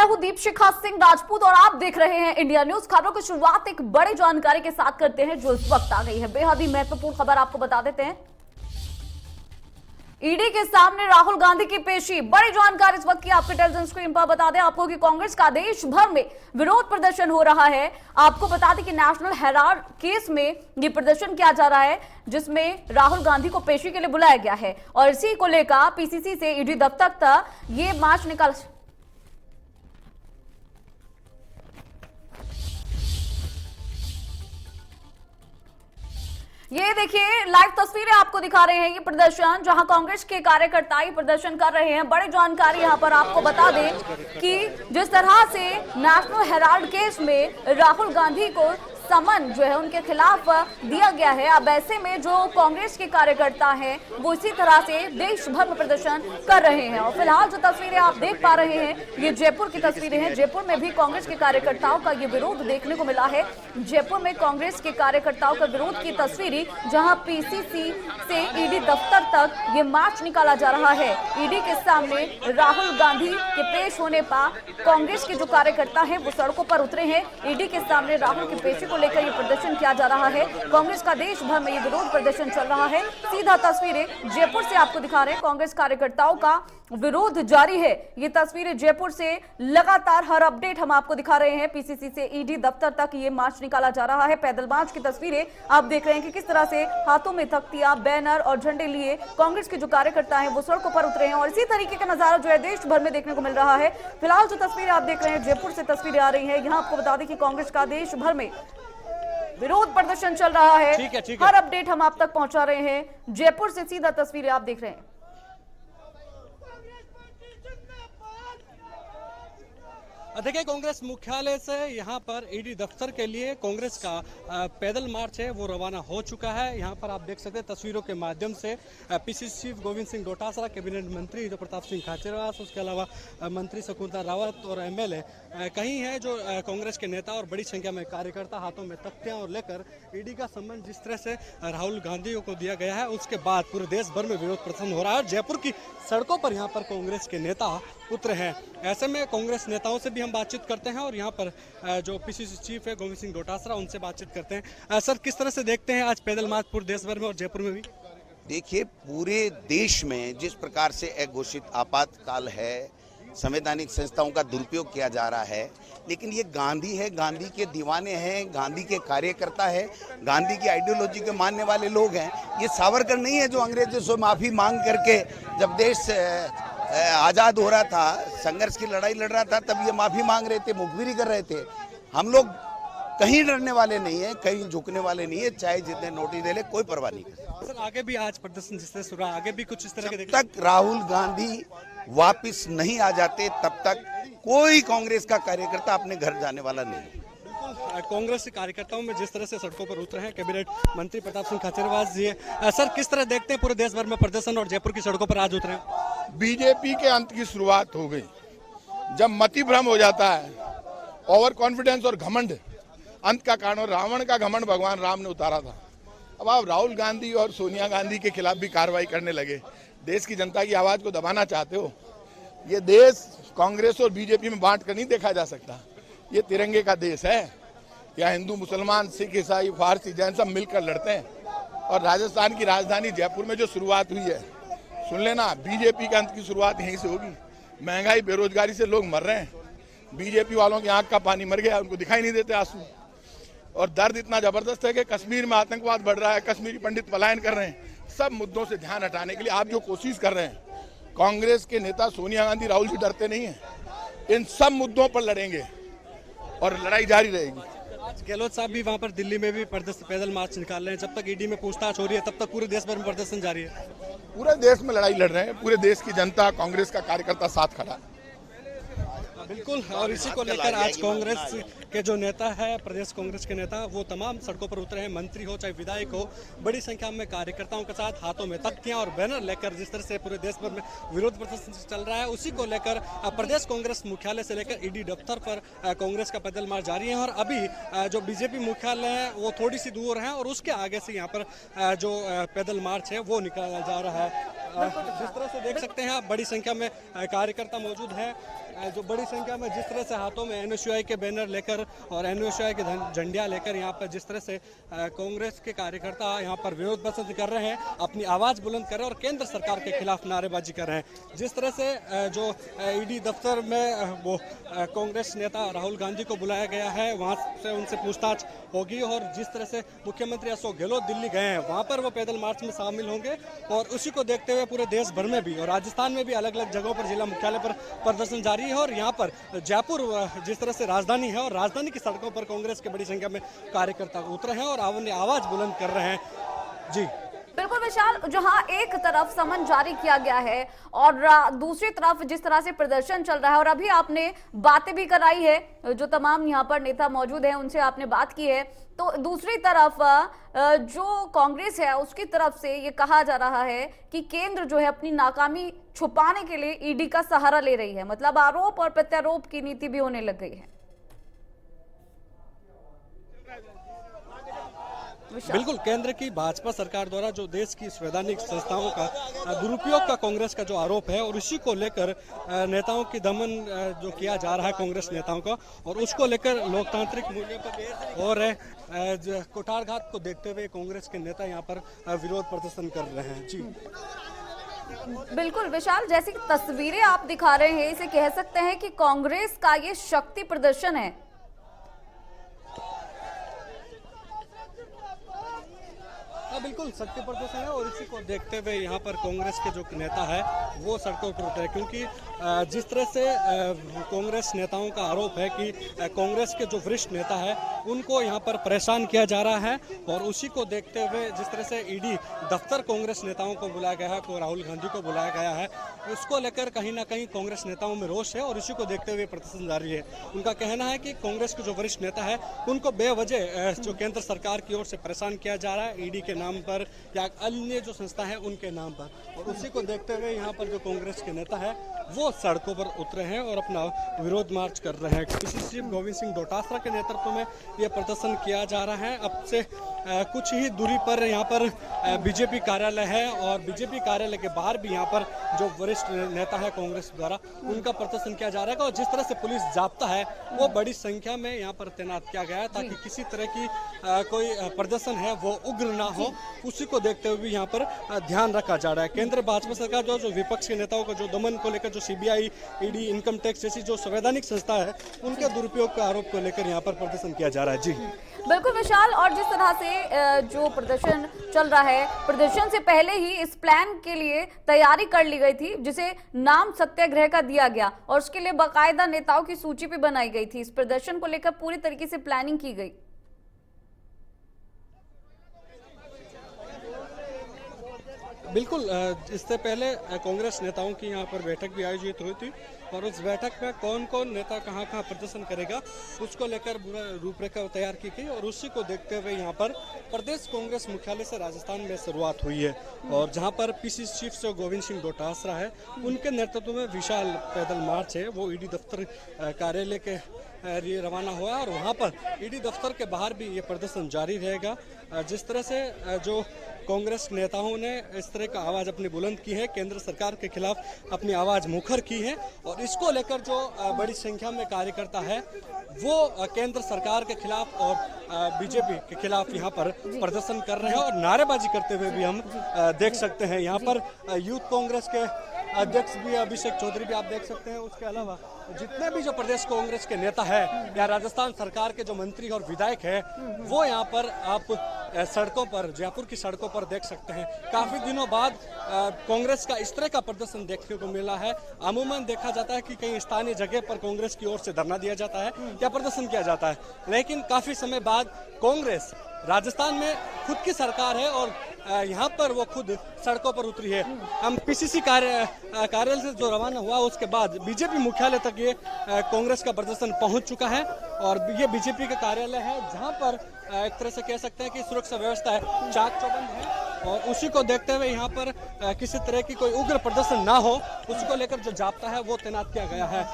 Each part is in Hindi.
हूं दीपशिखा सिंह राजपूत और आप देख रहे हैं इंडिया न्यूज। खबरों की शुरुआत एक बड़ी जानकारी के साथ करते हैं जो इस वक्त आ गई है। बेहद ही महत्वपूर्ण खबर आपको बता देते हैं। ईडी के सामने राहुल गांधी की पेशी। बड़ी जानकारी इस वक्त की आपके टेलीविजन स्क्रीन पर बता दें आपको कि कांग्रेस का देश भर में विरोध प्रदर्शन हो रहा है। आपको बता दें कि नेशनल हेराल्ड केस में यह प्रदर्शन किया जा रहा है जिसमें राहुल गांधी को पेशी के लिए बुलाया गया है और इसी को लेकर पीसीसी से ईडी दफ्तर तक ये मार्च निकाल। ये देखिए लाइव तस्वीरें आपको दिखा रहे हैं। ये प्रदर्शन जहां कांग्रेस के कार्यकर्ता ये प्रदर्शन कर रहे हैं। बड़ी जानकारी यहां पर आपको बता दें कि जिस तरह से नेशनल हेराल्ड केस में राहुल गांधी को समन जो है उनके खिलाफ दिया गया है, अब ऐसे में जो कांग्रेस के कार्यकर्ता हैं वो इसी तरह से देश भर में प्रदर्शन कर रहे हैं। और फिलहाल जो तस्वीरें आप देख पा रहे हैं ये जयपुर की तस्वीरें हैं। जयपुर में भी कांग्रेस के कार्यकर्ताओं का ये विरोध देखने को मिला है। जयपुर में कांग्रेस के कार्यकर्ताओं का विरोध की तस्वीरें जहां पीसीसी से ईडी दफ्तर तक ये मार्च निकाला जा रहा है। ईडी के सामने राहुल गांधी के पेश होने पर कांग्रेस के जो कार्यकर्ता हैं वो सड़कों पर उतरे हैं। ईडी के सामने राहुल की पेशी लेकर ये प्रदर्शन किया जा रहा है। कांग्रेस का देश भर में ये विरोध प्रदर्शन चल रहा है। सीधा तस्वीरें जयपुर से आपको दिखा रहे हैं। कांग्रेस कार्यकर्ताओं का विरोध जारी है। ये तस्वीरें जयपुर से लगातार हर अपडेट हम आपको दिखा रहे हैं। पीसीसी से ईडी दफ्तर तक ये मार्च निकाला जा रहा है। पैदल मार्च की तस्वीरें आप देख रहे हैं कि किस तरह से हाथों में तख्तियां, बैनर और झंडे लिए कांग्रेस के जो कार्यकर्ता हैं वो सड़कों पर उतरे हैं और इसी तरीके का नजारा जो है देश भर में देखने को मिल रहा है। फिलहाल जो तस्वीरें आप देख रहे हैं जयपुर से तस्वीरें आ रही है। यहाँ आपको बता दें कि कांग्रेस का देश भर में विरोध प्रदर्शन चल रहा है। ठीक है। हर अपडेट हम आप तक पहुंचा रहे हैं। जयपुर से सीधा तस्वीरें आप देख रहे हैं। देखिए कांग्रेस मुख्यालय से यहाँ पर ईडी दफ्तर के लिए कांग्रेस का पैदल मार्च है वो रवाना हो चुका है। यहाँ पर आप देख सकते हैं तस्वीरों के माध्यम से PCC chief Govind Singh Dotasra, cabinet मंत्री जो प्रताप सिंह खाचरियावास, उसके अलावा मंत्री शकुंतला रावत और एमएलए कहीं है जो कांग्रेस के नेता और बड़ी संख्या में कार्यकर्ता हाथों में तख्तियां और लेकर ईडी का सम्मान जिस तरह से राहुल गांधी को दिया गया है उसके बाद पूरे देश भर में विरोध प्रदर्शन हो रहा है और जयपुर की सड़कों पर यहाँ पर कांग्रेस के नेता उतरे हैं। ऐसे में कांग्रेस नेताओं से भी हम बातचीत करते हैं और यहाँ पर जो पीसीसी चीफ है गोविंद सिंह डोटासरा उनसे बातचीत करते हैं। सर किस तरह से देखते हैं आज पैदल मार्च पूरे देश भर में और जयपुर में भी? देखिए पूरे देश में जिस प्रकार से अघोषित आपातकाल है, संवैधानिक संस्थाओं का दुरुपयोग किया जा रहा है, लेकिन ये गांधी है, गांधी के दीवाने हैं, गांधी के कार्यकर्ता है, गांधी की आइडियोलॉजी के मानने वाले लोग हैं। ये सावरकर नहीं है जो अंग्रेजों से माफी मांग करके जब देश आज़ाद हो रहा था, संघर्ष की लड़ाई लड़ रहा था, तब ये माफी मांग रहे थे, मुखबिरी कर रहे थे। हम लोग कहीं डरने वाले नहीं है, कहीं झुकने वाले नहीं है, चाहे जितने नोटिस दे ले कोई परवाह नहीं करते। सर आगे भी आज प्रदर्शन जिस तरह शुरू आगे भी कुछ इस तरह के जब तक राहुल गांधी वापिस नहीं आ जाते तब तक कोई कांग्रेस का कार्यकर्ता अपने घर जाने वाला नहीं। कांग्रेस के कार्यकर्ताओं में जिस तरह से सड़कों पर उतरे हैं कैबिनेट मंत्री प्रताप सिंह खाचरियावास जी, सर किस तरह देखते हैं पूरे देश भर में प्रदर्शन और जयपुर की सड़कों पर आज उतरे हैं? बीजेपी के अंत की शुरुआत हो गई। जब मति भ्रम हो जाता है, ओवर कॉन्फिडेंस और घमंड अंत का कारण, और रावण का घमंड भगवान राम ने उतारा था। अब आप राहुल गांधी और सोनिया गांधी के खिलाफ भी कार्रवाई करने लगे, देश की जनता की आवाज को दबाना चाहते हो। ये देश कांग्रेस और बीजेपी में बांट कर नहीं देखा जा सकता। ये तिरंगे का देश है, यहाँ हिंदू, मुसलमान, सिख, ईसाई, फारसी, जैन सब मिलकर लड़ते हैं। और राजस्थान की राजधानी जयपुर में जो शुरुआत हुई है, सुन लेना, बीजेपी के अंत की शुरुआत यहीं से होगी। महंगाई, बेरोजगारी से लोग मर रहे हैं। बीजेपी वालों की आंख का पानी मर गया, उनको दिखाई नहीं देते आंसू। और दर्द इतना जबरदस्त है कि कश्मीर में आतंकवाद बढ़ रहा है, कश्मीरी पंडित पलायन कर रहे हैं। सब मुद्दों से ध्यान हटाने के लिए आप जो कोशिश कर रहे हैं, कांग्रेस के नेता सोनिया गांधी, राहुल जी डरते नहीं हैं। इन सब मुद्दों पर लड़ेंगे और लड़ाई जारी रहेगी। आज गहलोत साहब भी वहां पर दिल्ली में भी पैदल मार्च निकाल रहे हैं। जब तक ईडी में पूछताछ हो रही है तब तक पूरे देश भर में प्रदर्शन जारी है। पूरे देश में लड़ाई लड़ रहे हैं, पूरे देश की जनता, कांग्रेस का कार्यकर्ता साथ खड़ा है। बिल्कुल, और इसी को लेकर आज कांग्रेस के जो नेता है, प्रदेश कांग्रेस के नेता, वो तमाम सड़कों पर उतरे हैं। मंत्री हो चाहे विधायक हो, बड़ी संख्या में कार्यकर्ताओं के साथ हाथों में तख्तियां और बैनर लेकर जिस तरह से पूरे देश भर में विरोध प्रदर्शन चल रहा है, उसी को लेकर प्रदेश कांग्रेस मुख्यालय से लेकर ईडी दफ्तर पर कांग्रेस का पैदल मार्च जारी है। और अभी जो बीजेपी मुख्यालय है वो थोड़ी सी दूर है और उसके आगे से यहाँ पर जो पैदल मार्च है वो निकाला जा रहा है। जिस तरह से देख सकते हैं आप, बड़ी संख्या में कार्यकर्ता मौजूद हैं, जो बड़ी संख्या में जिस तरह से हाथों में एनएसयूआई के बैनर लेकर और एनएसयूआई के झंडियां लेकर यहाँ पर जिस तरह से कांग्रेस के कार्यकर्ता यहाँ पर विरोध प्रदर्शन कर रहे हैं, अपनी आवाज बुलंद कर रहे हैं और केंद्र सरकार के खिलाफ नारेबाजी कर रहे हैं। जिस तरह से जो ईडी दफ्तर में वो कांग्रेस नेता राहुल गांधी को बुलाया गया है, वहाँ से उनसे पूछताछ होगी और जिस तरह से मुख्यमंत्री अशोक गहलोत दिल्ली गए हैं, वहाँ पर वो पैदल मार्च में शामिल होंगे और उसी को देखते हुए पूरे देश भर में भी और राजस्थान में भी अलग अलग जगहों पर जिला मुख्यालय पर प्रदर्शन जारी है। और यहाँ पर जयपुर जिस तरह से राजधानी है और राजधानी की सड़कों पर कांग्रेस की बड़ी संख्या में कार्यकर्ता उतरे हैं और अपनी आवाज बुलंद कर रहे हैं। जी बिल्कुल विशाल, जहां एक तरफ समन जारी किया गया है और दूसरी तरफ जिस तरह से प्रदर्शन चल रहा है और अभी आपने बातें भी कराई है, जो तमाम यहां पर नेता मौजूद हैं उनसे आपने बात की है, तो दूसरी तरफ जो कांग्रेस है उसकी तरफ से ये कहा जा रहा है कि केंद्र जो है अपनी नाकामी छुपाने के लिए ईडी का सहारा ले रही है, मतलब आरोप और प्रत्यारोप की नीति भी होने लग गई है। बिल्कुल, केंद्र की भाजपा सरकार द्वारा जो देश की संवैधानिक संस्थाओं का दुरुपयोग का कांग्रेस का जो आरोप है और इसी को लेकर नेताओं की दमन जो किया जा रहा है कांग्रेस नेताओं का, और उसको लेकर लोकतांत्रिक मूल्यों पर और कुठारघात को देखते हुए कांग्रेस के नेता यहाँ पर विरोध प्रदर्शन कर रहे हैं। जी बिल्कुल विशाल, जैसी तस्वीरें आप दिखा रहे हैं, इसे कह सकते हैं कि कांग्रेस का ये शक्ति प्रदर्शन है। बिल्कुल शक्ति प्रदर्शन है और इसी को देखते हुए यहाँ पर कांग्रेस के जो नेता है वो सड़कों पर उतरे, क्योंकि जिस तरह से कांग्रेस नेताओं का आरोप है कि कांग्रेस के जो वरिष्ठ नेता है उनको यहाँ पर परेशान किया जा रहा है और उसी को देखते हुए जिस तरह से ईडी दफ्तर कांग्रेस नेताओं को बुलाया गया है, को राहुल गांधी को बुलाया गया है, उसको लेकर कहीं ना कहीं कांग्रेस नेताओं में रोष है और इसी को देखते हुए प्रदर्शन जारी है। उनका कहना है कि कांग्रेस के जो वरिष्ठ नेता है उनको बेवजह जो केंद्र सरकार की ओर से परेशान किया जा रहा है ईडी के नाम पर या अन्य जो संस्था है उनके नाम पर, और उसी को देखते हुए यहाँ पर जो कांग्रेस के नेता है वो सड़कों पर उतरे हैं और अपना विरोध मार्च कर रहे हैं। पीसीसी चीफ गोविंद सिंह डोटासरा के नेतृत्व में यह प्रदर्शन किया जा रहा है। अब से कुछ ही दूरी पर यहाँ पर बीजेपी कार्यालय है और बीजेपी कार्यालय के बाहर भी यहाँ पर जो वरिष्ठ नेता है कांग्रेस द्वारा उनका प्रदर्शन किया जा रहा है और जिस तरह से पुलिस जाब्ता है वो बड़ी संख्या में यहाँ पर तैनात किया गया है ताकि किसी तरह की कोई प्रदर्शन है वो उग्र ना हो, उसी को देखते हुए यहाँ पर ध्यान रखा जा रहा है। केंद्र भाजपा सरकार जो विपक्ष के नेताओं को जो दमन को लेकर जो सीबीआई, ईडी, इनकम टैक्स जैसी जो संवैधानिक संस्था है उनके दुरुपयोग का आरोप को लेकर यहाँ पर प्रदर्शन किया जा रहा है। जी बिल्कुल विशाल, और जिस तरह से जो प्रदर्शन चल रहा है, प्रदर्शन से पहले ही इस प्लान के लिए तैयारी कर ली गई थी जिसे नाम सत्याग्रह का दिया गया और उसके लिए बाकायदा नेताओं की सूची भी बनाई गई थी। इस प्रदर्शन को लेकर पूरी तरीके से प्लानिंग की गई। बिल्कुल, इससे पहले कांग्रेस नेताओं की यहाँ पर बैठक भी आयोजित हुई थी और उस बैठक में कौन कौन नेता कहाँ कहाँ प्रदर्शन करेगा उसको लेकर पूरा रूपरेखा तैयार की गई और उसी को देखते हुए यहाँ पर प्रदेश कांग्रेस मुख्यालय से राजस्थान में शुरुआत हुई है और जहाँ पर पीसीसी चीफ जो गोविंद सिंह डोटासरा है उनके नेतृत्व में विशाल पैदल मार्च है वो ईडी दफ्तर कार्यालय के लिए रवाना हुआ है और वहाँ पर ईडी दफ्तर के बाहर भी ये प्रदर्शन जारी रहेगा। जिस तरह से जो कांग्रेस नेताओं ने इस तरह का आवाज़ अपनी बुलंद की है, केंद्र सरकार के खिलाफ अपनी आवाज़ मुखर की है और इसको लेकर जो बड़ी संख्या में कार्यकर्ता है वो केंद्र सरकार के खिलाफ और बीजेपी के खिलाफ यहाँ पर प्रदर्शन कर रहे हैं और नारेबाजी करते हुए भी हम देख सकते हैं। यहाँ पर यूथ कांग्रेस के अध्यक्ष भी अभिषेक चौधरी भी आप देख सकते हैं। उसके अलावा जितने भी जो प्रदेश कांग्रेस के नेता है या राजस्थान सरकार के जो मंत्री और विधायक है वो यहाँ पर आप सड़कों पर, जयपुर की सड़कों पर देख सकते हैं। काफी दिनों बाद कांग्रेस का इस तरह का प्रदर्शन देखने को मिला है। अमूमन देखा जाता है कि कहीं स्थानीय जगह पर कांग्रेस की ओर से धरना दिया जाता है या प्रदर्शन किया जाता है, लेकिन काफी समय बाद कांग्रेस राजस्थान में खुद की सरकार है और यहाँ पर वो खुद सड़कों पर उतरी है। हम पीसीसी कार्यालय से जो रवाना हुआ उसके बाद बीजेपी मुख्यालय तक ये कांग्रेस का प्रदर्शन पहुंच चुका है और ये बीजेपी का कार्यालय है जहाँ पर एक तरह से कह सकते हैं कि सुरक्षा व्यवस्था है चाक चौबंद है और उसी को देखते हुए यहाँ पर किसी तरह की कोई उग्र प्रदर्शन ना हो, उसको लेकर जो जाप्ता है वो तैनात किया गया है।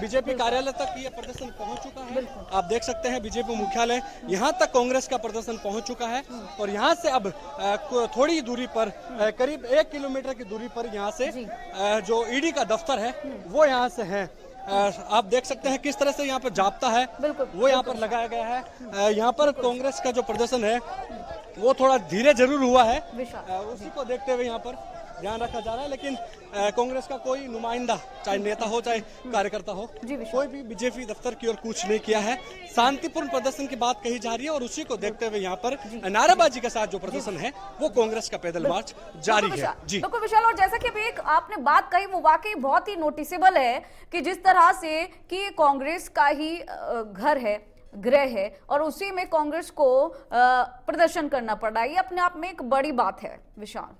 बीजेपी कार्यालय तक ये प्रदर्शन पहुंच चुका है। आप देख सकते हैं बीजेपी मुख्यालय यहाँ तक कांग्रेस का प्रदर्शन पहुंच चुका है और यहाँ से अब थोड़ी दूरी पर करीब 1 किलोमीटर की दूरी पर यहाँ से जो ईडी का दफ्तर है वो यहाँ से है। आप देख सकते हैं किस तरह से यहाँ पर जाप्ता है वो यहाँ पर लगाया गया है। यहाँ पर कांग्रेस का जो प्रदर्शन है वो थोड़ा धीरे जरूर हुआ है, उसी को देखते हुए यहाँ पर ध्यान रखा जा रहा है। लेकिन कांग्रेस का कोई नुमाइंदा, चाहे नेता हो चाहे कार्यकर्ता हो, कोई भी बीजेपी दफ्तर की ओर कूच नहीं किया है। शांतिपूर्ण प्रदर्शन की बात कही जा रही है और उसी को देखते हुए यहाँ पर नारेबाजी के साथ जो प्रदर्शन है वो कांग्रेस का पैदल मार्च जारी है। जी बिल्कुल विशाल, और जैसा कि अभी एक आपने बात कही वो वाकई बहुत ही नोटिसेबल है कि जिस तरह से कि कांग्रेस का ही घर है, गृह है और उसी में कांग्रेस को प्रदर्शन करना पड़ रहा है, ये अपने आप में एक बड़ी बात है। विशाल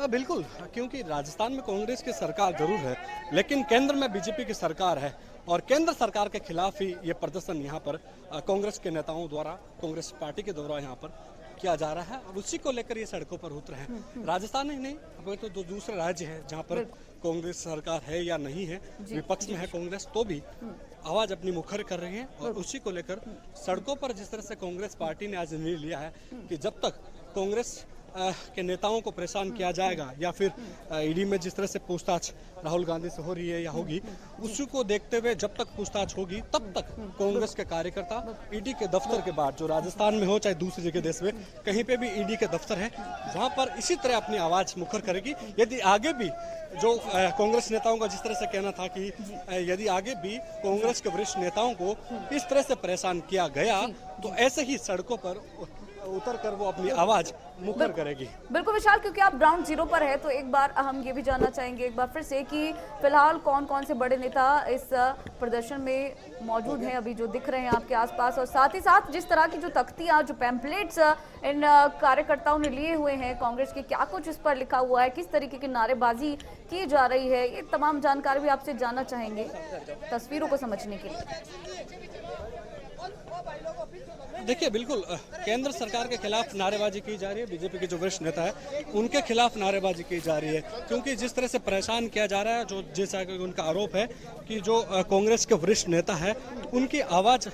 बिल्कुल, क्योंकि राजस्थान में कांग्रेस की सरकार जरूर है लेकिन केंद्र में बीजेपी की सरकार है और केंद्र सरकार के खिलाफ ही ये प्रदर्शन यहाँ पर कांग्रेस के नेताओं द्वारा, कांग्रेस पार्टी के द्वारा यहाँ पर किया जा रहा है और उसी को लेकर ये सड़कों पर उतरे हैं। राजस्थान ही नहीं, अब तो दूसरे राज्य है जहाँ पर कांग्रेस सरकार है या नहीं है, विपक्ष में है कांग्रेस, तो भी आवाज अपनी मुखर कर रही है और उसी को लेकर सड़कों पर जिस तरह से कांग्रेस पार्टी ने आज निर्णय लिया है कि जब तक कांग्रेस के नेताओं को परेशान किया जाएगा या फिर ईडी में जिस तरह से पूछताछ राहुल गांधी से हो रही है या होगी, उसी को देखते हुए जब तक पूछताछ होगी तब तक कांग्रेस के कार्यकर्ता ईडी के दफ्तर के बाद, जो राजस्थान में हो चाहे दूसरी जगह देश में कहीं पे भी ईडी के दफ्तर है, वहां पर इसी तरह अपनी आवाज मुखर करेगी। यदि आगे भी जो कांग्रेस नेताओं का जिस तरह से कहना था कि यदि आगे भी कांग्रेस के वरिष्ठ नेताओं को इस तरह से परेशान किया गया तो ऐसे ही सड़कों पर उतर कर वो अपनी आवाज मुखर करेगी। बिल्कुल विशाल, क्योंकि आप ग्राउंड जीरो पर है तो एक बार हम ये भी जानना चाहेंगे एक बार फिर से कि फिलहाल कौन कौन से बड़े नेता इस प्रदर्शन में मौजूद हैं अभी जो दिख रहे हैं आपके आसपास, और साथ ही साथ जिस तरह की जो तख्तियां, जो पैम्पलेट्स इन कार्यकर्ताओं ने लिए हुए हैं कांग्रेस के, क्या कुछ इस पर लिखा हुआ है, किस तरीके की नारेबाजी की जा रही है, ये तमाम जानकारी भी आपसे जानना चाहेंगे तस्वीरों को समझने के लिए। देखिए बिल्कुल, केंद्र सरकार के खिलाफ नारेबाजी की जा रही है, बीजेपी के जो वरिष्ठ नेता है उनके खिलाफ नारेबाजी की जा रही है, क्योंकि जिस तरह से परेशान किया जा रहा है, जो जैसा कि उनका आरोप है कि जो कांग्रेस के वरिष्ठ नेता है उनकी आवाज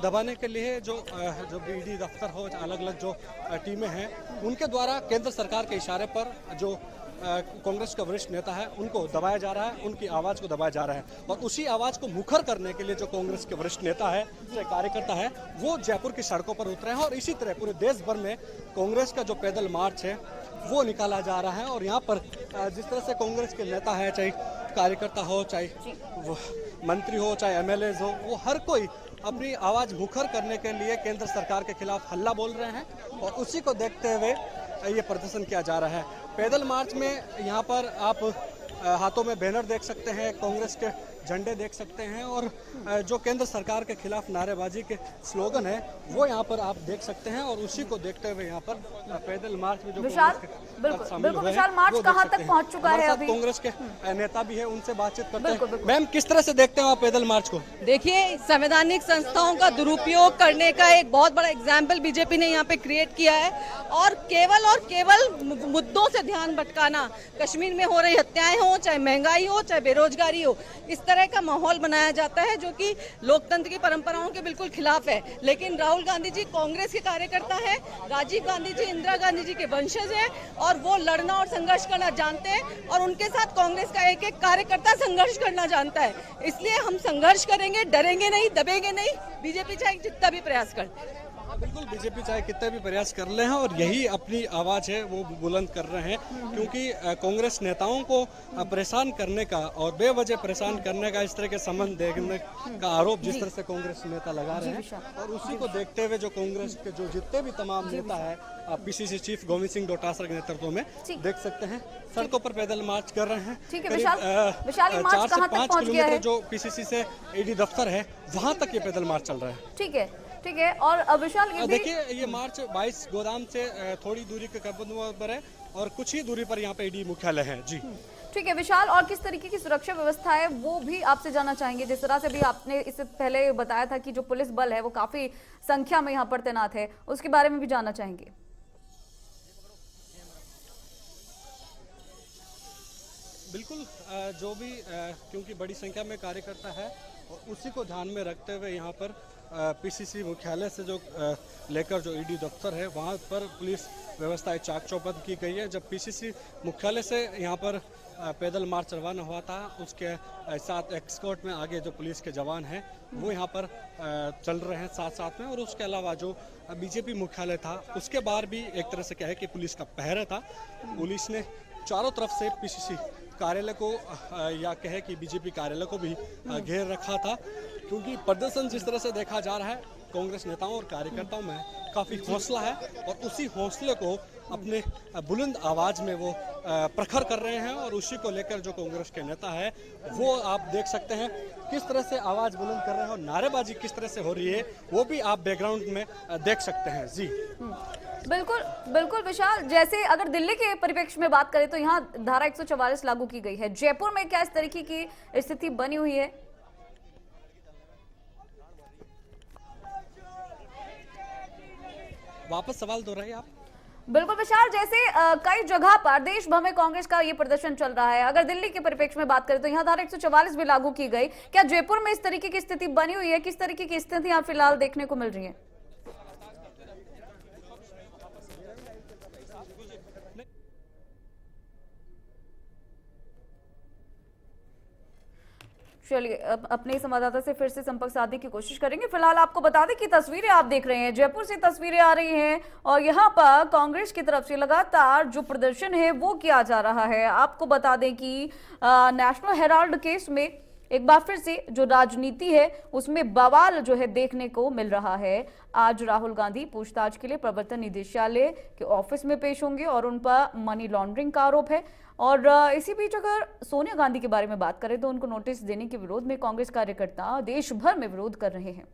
दबाने के लिए जो ईडी दफ्तर हो, अलग अलग जो टीमें हैं उनके द्वारा केंद्र सरकार के इशारे पर जो कांग्रेस का वरिष्ठ नेता है उनको दबाया जा रहा है, उनकी आवाज को दबाया जा रहा है और उसी आवाज को मुखर करने के लिए जो कांग्रेस के वरिष्ठ नेता है, जो कार्यकर्ता है, वो जयपुर की सड़कों पर उतरे हैं और इसी तरह पूरे देश भर में कांग्रेस का जो पैदल मार्च है वो निकाला जा रहा है। और यहाँ पर जिस तरह से कांग्रेस के नेता है, चाहे कार्यकर्ता हो, चाहे मंत्री हो, चाहे एमएलए हो, वो हर कोई अपनी आवाज मुखर करने के लिए केंद्र सरकार के खिलाफ हल्ला बोल रहे हैं और उसी को देखते हुए ये प्रदर्शन किया जा रहा है। पैदल मार्च में यहाँ पर आप हाथों में बैनर देख सकते हैं, कांग्रेस के झंडे देख सकते हैं और जो केंद्र सरकार के खिलाफ नारेबाजी के स्लोगन है वो यहाँ पर आप देख सकते हैं और उसी को देखते हुए यहाँ पर पैदल मार्च में जो विशाल मार्च कहाँ तक पहुँच चुका है अभी? कांग्रेस के नेता भी है, उनसे बातचीत करते हैं। मैम, किस तरह से देखते हैं आप पैदल मार्च को? देखिए, संवैधानिक संस्थाओं का दुरुपयोग करने का एक बहुत बड़ा एग्जाम्पल बीजेपी ने यहाँ पे क्रिएट किया है और केवल मुद्दों से ध्यान भटकाना, कश्मीर में हो रही हत्याएं हो, चाहे महंगाई हो, चाहे बेरोजगारी हो, इस तरह का माहौल बनाया जाता है जो कि लोकतंत्र की परंपराओं के बिल्कुल खिलाफ है। लेकिन राहुल गांधी जी कांग्रेस के कार्यकर्ता है, राजीव गांधी जी इंदिरा गांधी जी के वंशज है और वो लड़ना और संघर्ष करना जानते हैं और उनके साथ कांग्रेस का एक एक कार्यकर्ता संघर्ष करना जानता है। इसलिए हम संघर्ष करेंगे, डरेंगे नहीं, दबेंगे नहीं, बीजेपी चाहे जितना भी प्रयास करे। बिल्कुल, बीजेपी चाहे कितने भी प्रयास कर रहे हैं और यही अपनी आवाज है वो बुलंद कर रहे हैं, क्योंकि कांग्रेस नेताओं को परेशान करने का और बेवजह परेशान करने का, इस तरह के संबंध देखने का आरोप जिस तरह से कांग्रेस नेता लगा रहे हैं और उसी को देखते हुए जो कांग्रेस के जो जितने भी तमाम नेता है, पीसीसी चीफ गोविंद सिंह डोटासरा के नेतृत्व में देख सकते हैं सड़कों पर पैदल मार्च कर रहे हैं। 4 से 5 किलोमीटर जो पीसीसी से ईडी दफ्तर है वहां तक ये पैदल मार्च चल रहा है। ठीक है। और विशाल देखिए, ये मार्च 22 गोदाम से थोड़ी दूरी के पर है और कुछ ही दूरी पर यहाँ पे ईडी मुख्यालय है। जी ठीक है विशाल, और किस तरीके की सुरक्षा व्यवस्था है वो भी आपसे जानना चाहेंगे। जिस तरह से भी आपने इससे पहले बताया था कि जो पुलिस बल है वो काफी संख्या में यहाँ पर तैनात है, उसके बारे में भी जानना चाहेंगे। बिल्कुल, जो भी क्योंकि बड़ी संख्या में कार्यकर्ता है और उसी को ध्यान में रखते हुए यहाँ पर पीसीसी मुख्यालय से जो लेकर जो ईडी दफ्तर है वहाँ पर पुलिस व्यवस्थाएं चाक चौबंद की गई है। जब पीसीसी मुख्यालय से यहाँ पर पैदल मार्च रवाना हुआ था, उसके साथ एस्कॉर्ट में आगे जो पुलिस के जवान हैं वो यहाँ पर चल रहे हैं साथ साथ में। और उसके अलावा जो बीजेपी मुख्यालय था उसके बाहर भी एक तरह से क्या है कि पुलिस का पहरा था। पुलिस ने चारों तरफ से पीसीसी कार्यालय को या कहे कि बीजेपी कार्यालय को भी घेर रखा था, क्योंकि प्रदर्शन जिस तरह से देखा जा रहा है कांग्रेस नेताओं और कार्यकर्ताओं में काफ़ी हौसला है और उसी हौसले को अपने बुलंद आवाज में वो प्रखर कर रहे हैं। और उसी को लेकर जो कांग्रेस के नेता है वो आप देख सकते हैं किस तरह से आवाज बुलंद कर रहे हैं और नारेबाजी किस तरह से हो रही है वो भी आप बैकग्राउंड में देख सकते हैं। जी बिल्कुल बिल्कुल विशाल, जैसे अगर दिल्ली के परिप्रेक्ष्य में बात करें तो यहाँ धारा 144 लागू की गई है। जयपुर में क्या इस तरीके की स्थिति बनी हुई है? वापस सवाल दोहराइए आप। बिल्कुल विशाल, जैसे कई जगह पर देश भर में कांग्रेस का ये प्रदर्शन चल रहा है, अगर दिल्ली के परिप्रेक्ष्य में बात करें तो यहाँ धारा 144 भी लागू की गई। क्या जयपुर में इस तरीके की स्थिति बनी हुई है? किस तरीके की स्थिति यहाँ फिलहाल देखने को मिल रही है? चलिए अपने संवाददाता से फिर से संपर्क साधने की कोशिश करेंगे। फिलहाल आपको बता दें कि तस्वीरें आप देख रहे हैं, जयपुर से तस्वीरें आ रही हैं और यहाँ पर कांग्रेस की तरफ से लगातार जो प्रदर्शन है वो किया जा रहा है। आपको बता दें कि नेशनल हेराल्ड केस में एक बार फिर से जो राजनीति है उसमें बवाल जो है देखने को मिल रहा है। आज राहुल गांधी पूछताछ के लिए प्रवर्तन निदेशालय के ऑफिस में पेश होंगे और उन पर मनी लॉन्ड्रिंग का आरोप है। और इसी बीच अगर सोनिया गांधी के बारे में बात करें तो उनको नोटिस देने के विरोध में कांग्रेस कार्यकर्ता देश भर में विरोध कर रहे हैं।